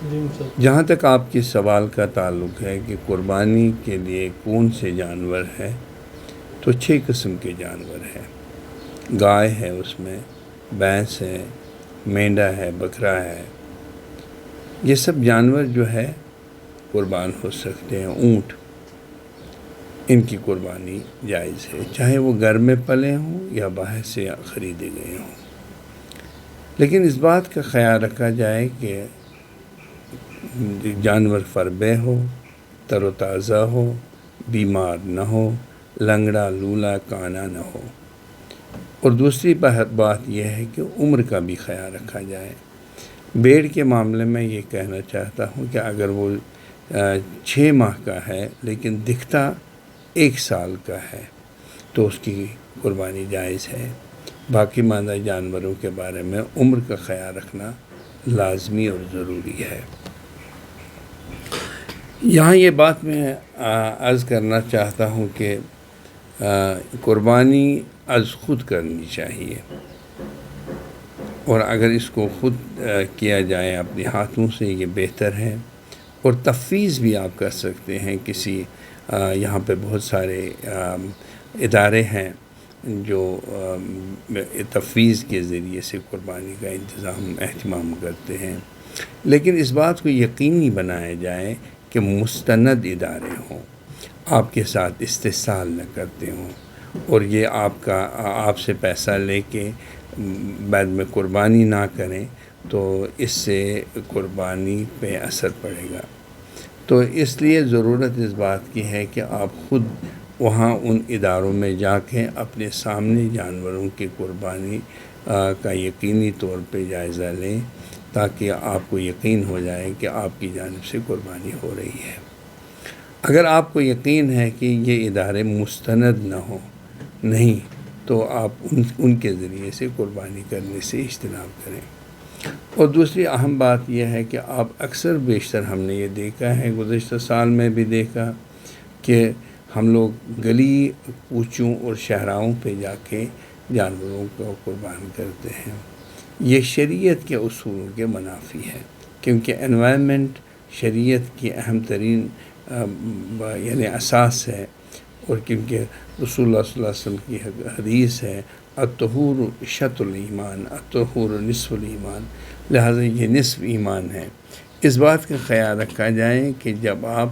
جہاں تک آپ کے سوال کا تعلق ہے کہ قربانی کے لیے کون سے جانور ہے، تو 6 قسم کے جانور ہیں۔ گائے ہے، اس میں بھینس ہے، مینڈا ہے، بکرا ہے، یہ سب جانور جو ہے قربان ہو سکتے ہیں۔ اونٹ، ان کی قربانی جائز ہے، چاہے وہ گھر میں پلے ہوں یا باہر سے خریدے گئے ہوں۔ لیکن اس بات کا خیال رکھا جائے کہ جانور فربے ہو، تر و تازہ ہو، بیمار نہ ہو، لنگڑا لولا کانا نہ ہو۔ اور دوسری بات یہ ہے کہ عمر کا بھی خیال رکھا جائے۔ بھیڑ کے معاملے میں یہ کہنا چاہتا ہوں کہ اگر وہ 6 ماہ کا ہے لیکن دکھتا 1 سال کا ہے تو اس کی قربانی جائز ہے۔ باقی ماندہ جانوروں کے بارے میں عمر کا خیال رکھنا لازمی اور ضروری ہے۔ یہاں یہ بات میں عرض کرنا چاہتا ہوں کہ قربانی از خود کرنی چاہیے، اور اگر اس کو خود کیا جائے اپنے ہاتھوں سے یہ بہتر ہے۔ اور تفویض بھی آپ کر سکتے ہیں کسی، یہاں پہ بہت سارے ادارے ہیں جو تفویض کے ذریعے سے قربانی کا اہتمام کرتے ہیں، لیکن اس بات کو یقینی بنایا جائے کہ مستند ادارے ہوں، آپ کے ساتھ استحصال نہ کرتے ہوں، اور یہ آپ سے پیسہ لے کے بعد میں قربانی نہ کریں تو اس سے قربانی پہ اثر پڑے گا۔ تو اس لیے ضرورت اس بات کی ہے کہ آپ خود وہاں ان اداروں میں جا کے اپنے سامنے جانوروں کی قربانی کا یقینی طور پہ جائزہ لیں، تاکہ آپ کو یقین ہو جائے کہ آپ کی جانب سے قربانی ہو رہی ہے۔ اگر آپ کو یقین ہے کہ یہ ادارے مستند نہ ہوں، نہیں، تو آپ ان کے ذریعے سے قربانی کرنے سے اجتناب کریں۔ اور دوسری اہم بات یہ ہے کہ آپ اکثر بیشتر ہم نے یہ دیکھا ہے، گزشتہ سال میں بھی دیکھا کہ ہم لوگ گلی کوچوں اور شہراؤں پہ جا کے جانوروں کو قربان کرتے ہیں۔ یہ شریعت کے اصولوں کے منافی ہے، کیونکہ انوائرمنٹ شریعت کی اہم ترین یعنی اساس ہے، اور کیونکہ رسول اللہ صلی اللہ علیہ وسلم کی حدیث ہے الطہور شطر الایمان، الطہور نصف الایمان، لہٰذا یہ نصف ایمان ہے۔ اس بات کا خیال رکھا جائے کہ جب آپ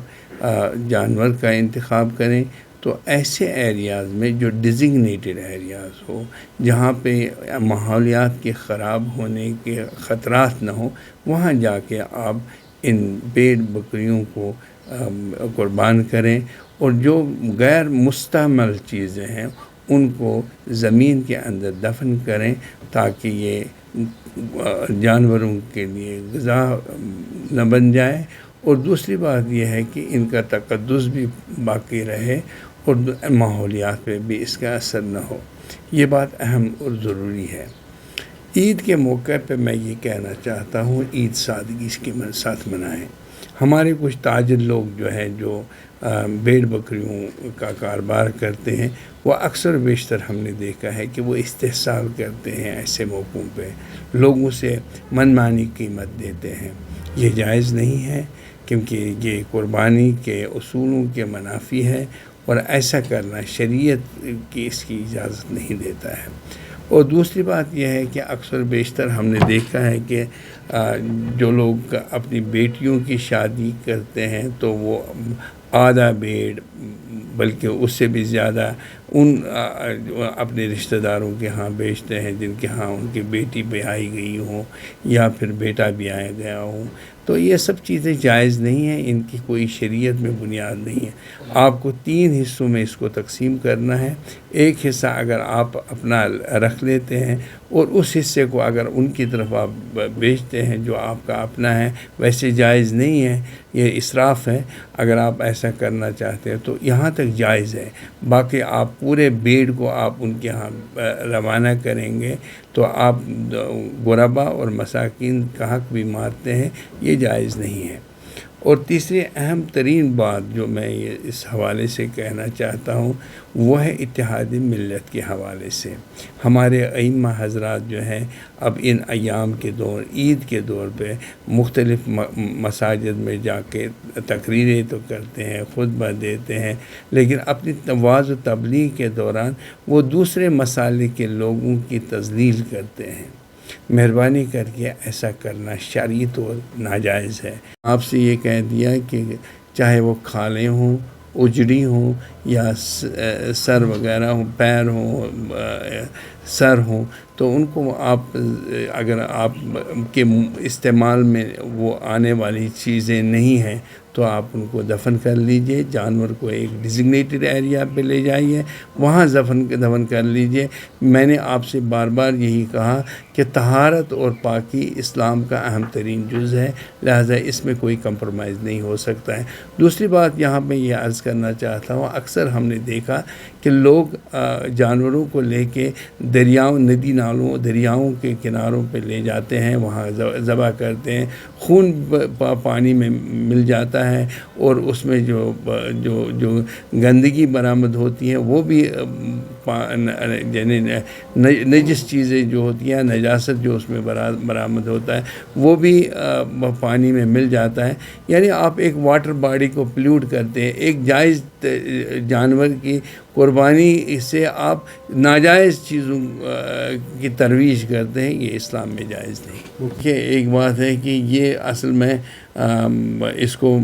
جانور کا انتخاب کریں تو ایسے ایریاز میں جو ڈیزگنیٹڈ ایریاز ہو، جہاں پہ ماحولیات کے خراب ہونے کے خطرات نہ ہوں، وہاں جا کے آپ ان بھیڑ بکریوں کو قربان کریں، اور جو غیر مستعمل چیزیں ہیں ان کو زمین کے اندر دفن کریں، تاکہ یہ جانوروں کے لیے غذا نہ بن جائے۔ اور دوسری بات یہ ہے کہ ان کا تقدس بھی باقی رہے اور ماحولیات پہ بھی اس کا اثر نہ ہو۔ یہ بات اہم اور ضروری ہے۔ عید کے موقع پہ میں یہ کہنا چاہتا ہوں، عید سادگی کے ساتھ منائیں۔ ہمارے کچھ تاجر لوگ جو ہیں جو بھیڑ بکریوں کا کاروبار کرتے ہیں، وہ اکثر بیشتر ہم نے دیکھا ہے کہ وہ استحصال کرتے ہیں، ایسے موقعوں پہ لوگوں سے من مانی قیمت دیتے ہیں۔ یہ جائز نہیں ہے، کیونکہ یہ قربانی کے اصولوں کے منافی ہے، اور ایسا کرنا شریعت کی اس کی اجازت نہیں دیتا ہے۔ اور دوسری بات یہ ہے کہ اکثر بیشتر ہم نے دیکھا ہے کہ جو لوگ اپنی بیٹیوں کی شادی کرتے ہیں تو وہ آدھا بھیڑ، بلکہ اس سے بھی زیادہ ان اپنے رشتہ داروں کے ہاں بیچتے ہیں جن کے ہاں ان کی بیٹی بیائی گئی ہوں یا پھر بیٹا بیایا گیا ہو۔ تو یہ سب چیزیں جائز نہیں ہیں، ان کی کوئی شریعت میں بنیاد نہیں ہے۔ آپ کو 3 حصوں میں اس کو تقسیم کرنا ہے۔ ایک حصہ اگر آپ اپنا رکھ لیتے ہیں اور اس حصے کو اگر ان کی طرف آپ بیچتے ہیں جو آپ کا اپنا ہے، ویسے جائز نہیں ہے، یہ اسراف ہے۔ اگر آپ ایسا کرنا چاہتے ہیں تو یہاں تک جائز ہے، باقی آپ پورے بھیڑ کو آپ ان کے ہاں روانہ کریں گے تو آپ غربا اور مساکین کا حق بھی مارتے ہیں، یہ جائز نہیں ہے۔ اور تیسری اہم ترین بات جو میں اس حوالے سے کہنا چاہتا ہوں وہ ہے اتحاد ملت کے حوالے سے. ہمارے ائمہ حضرات جو ہیں اب ان ایام کے دور، عید کے دور پہ مختلف مساجد میں جا کے تقریریں تو کرتے ہیں، خطبہ دیتے ہیں، لیکن اپنی وعظ و تبلیغ کے دوران وہ دوسرے مسالک کے لوگوں کی تذلیل کرتے ہیں. مہربانی کر کے ایسا کرنا شرعی طور ناجائز ہے. آپ سے یہ کہہ دیا کہ چاہے وہ کھالیں ہوں، اجڑی ہوں، یا سر وغیرہ ہوں، پیر ہوں، سر ہوں، تو ان کو آپ اگر آپ کے استعمال میں وہ آنے والی چیزیں نہیں ہیں تو آپ ان کو دفن کر لیجئے. جانور کو ایک ڈیزگنیٹڈ ایریا پہ لے جائیے، وہاں دفن کر لیجئے. میں نے آپ سے بار بار یہی کہا کہ طہارت اور پاکی اسلام کا اہم ترین جز ہے، لہذا اس میں کوئی کمپرومائز نہیں ہو سکتا ہے. دوسری بات یہاں میں یہ عرض کرنا چاہتا ہوں، اکثر ہم نے دیکھا کہ لوگ جانوروں کو لے کے دریاؤں، ندی نالوں، دریاؤں کے کناروں پہ لے جاتے ہیں، وہاں ذبح کرتے ہیں. خون پانی میں مل جاتا ہے اور اس میں جو گندگی برآمد ہوتی ہے وہ بھی یعنی نجس چیزیں جو ہوتی ہیں، نجاست جو اس میں برآمد ہوتا ہے وہ بھی پانی میں مل جاتا ہے. یعنی آپ ایک واٹر باڈی کو پلیوٹ کرتے ہیں. ایک جائز جانور کی قربانی سے آپ ناجائز چیزوں کی ترویج کرتے ہیں، یہ اسلام میں جائز نہیں. کہ ایک بات ہے کہ یہ اصل میں اس کو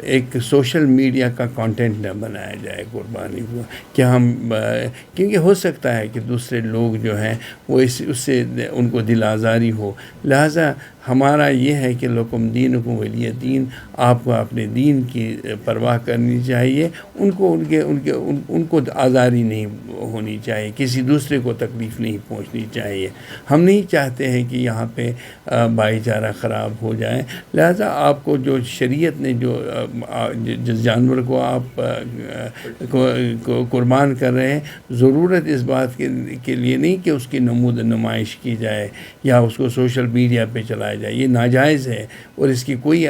ایک سوشل میڈیا کا کانٹینٹ نہ بنایا جائے قربانی کو، کہ ہم کیونکہ ہو سکتا ہے کہ دوسرے لوگ جو ہیں وہ اس سے ان کو دل آزاری ہو. لہٰذا ہمارا یہ ہے کہ لکم دینکم ولی دین، آپ کو اپنے دین کی پرواہ کرنی چاہیے. ان کو آزاری نہیں ہونی چاہیے، کسی دوسرے کو تکلیف نہیں پہنچنی چاہیے. ہم نہیں چاہتے ہیں کہ یہاں پہ بھائی چارہ خراب ہو جائے. لہذا آپ کو جو شریعت نے جس جانور کو آپ قربان کر رہے ہیں، ضرورت اس بات کے لیے نہیں کہ اس کی نمود نمائش کی جائے یا اس کو سوشل میڈیا پہ چلایا جائے. یہ ناجائز ہے اور اس کی کوئی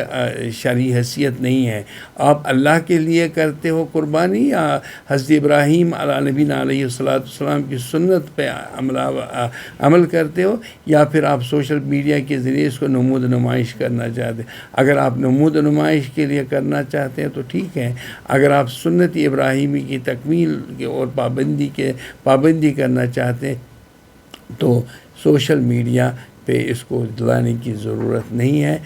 شرعی حیثیت نہیں ہے. آپ اللہ کے لیے کرتے ہو قربانی، یا حضرت ابراہیم علیہ نبینا علیہ السلام کی سنت پہ عمل کرتے ہو، یا پھر آپ سوشل میڈیا کے ذریعے اس کو نمود نمائش کرنا چاہتے ہیں. اگر آپ نمود نمائش کے لیے کرنا چاہتے ہیں تو ٹھیک ہے. اگر آپ سنت ابراہیمی کی تکمیل اور پابندی کرنا چاہتے ہیں تو سوشل میڈیا پہ اس کو دلانے کی ضرورت نہیں ہے.